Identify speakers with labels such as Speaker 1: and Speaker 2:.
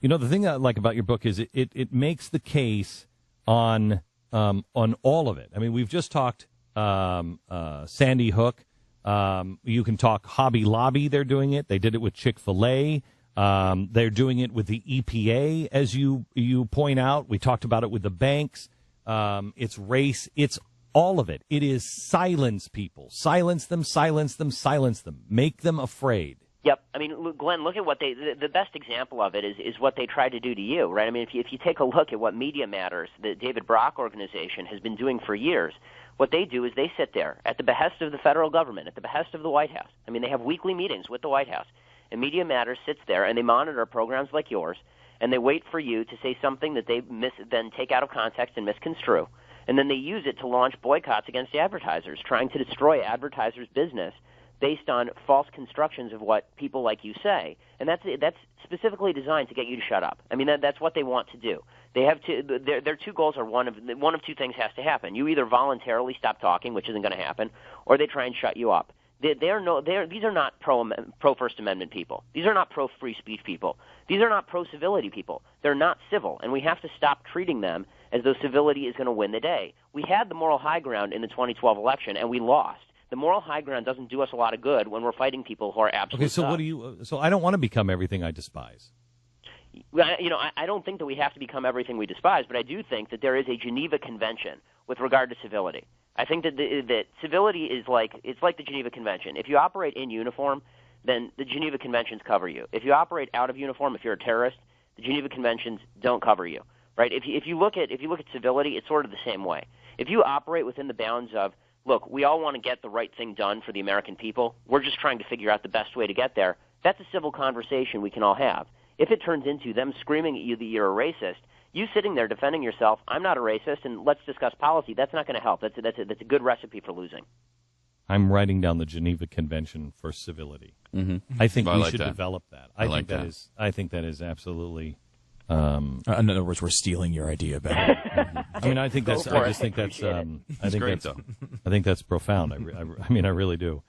Speaker 1: You know, the thing I like about your book is it makes the case on all of it. I mean, we've just talked Sandy Hook. You can talk Hobby Lobby. They're doing it. They did it with Chick-fil-A. They're doing it with the EPA, as you point out. We talked about it with the banks. It's race. It's all of it. It is silence people. Silence them, silence them, silence them. Make them afraid.
Speaker 2: Yep. I mean, Glenn, look at what the best example of it is what they tried to do to you, right? I mean, if you take a look at what Media Matters, the David Brock organization, has been doing for years, what they do is they sit there at the behest of the federal government, at the behest of the White House. I mean, they have weekly meetings with the White House. And Media Matters sits there, and they monitor programs like yours, and they wait for you to say something that they then take out of context and misconstrue. And then they use it to launch boycotts against advertisers, trying to destroy advertisers' business based on false constructions of what people like you say. And that's specifically designed to get you to shut up. I mean, that's what they want to do. They have their two goals are one of two things has to happen. You either voluntarily stop talking, which isn't going to happen, or they try and shut you up. These are not pro First Amendment people. These are not pro free speech people. These are not pro civility people. They're not civil, and we have to stop treating them as though civility is going to win the day. We had the moral high ground in the 2012 election, and we lost. The moral high ground doesn't do us a lot of good when we're fighting people who are absolutely.
Speaker 1: Okay, so what do you? So I don't want to become everything I despise.
Speaker 2: I don't think that we have to become everything we despise, but I do think that there is a Geneva Convention with regard to civility. I think that civility is like the Geneva Convention. If you operate in uniform, then the Geneva Conventions cover you. If you operate out of uniform, if you're a terrorist, the Geneva Conventions don't cover you. Right? If you look at civility, it's sort of the same way. If you operate within the bounds of, look, we all want to get the right thing done for the American people. We're just trying to figure out the best way to get there. That's a civil conversation we can all have. If it turns into them screaming at you that you're a racist, you sitting there defending yourself, I'm not a racist, and let's discuss policy, that's not going to help. That's a good recipe for losing. I'm
Speaker 1: writing down the Geneva Convention for civility. Mm-hmm. I think we should develop that. I think that is absolutely.
Speaker 3: In other words, we're stealing your idea, Ben.
Speaker 1: I mean, I think that's. I just think that's. I think that's profound. I mean, I really do.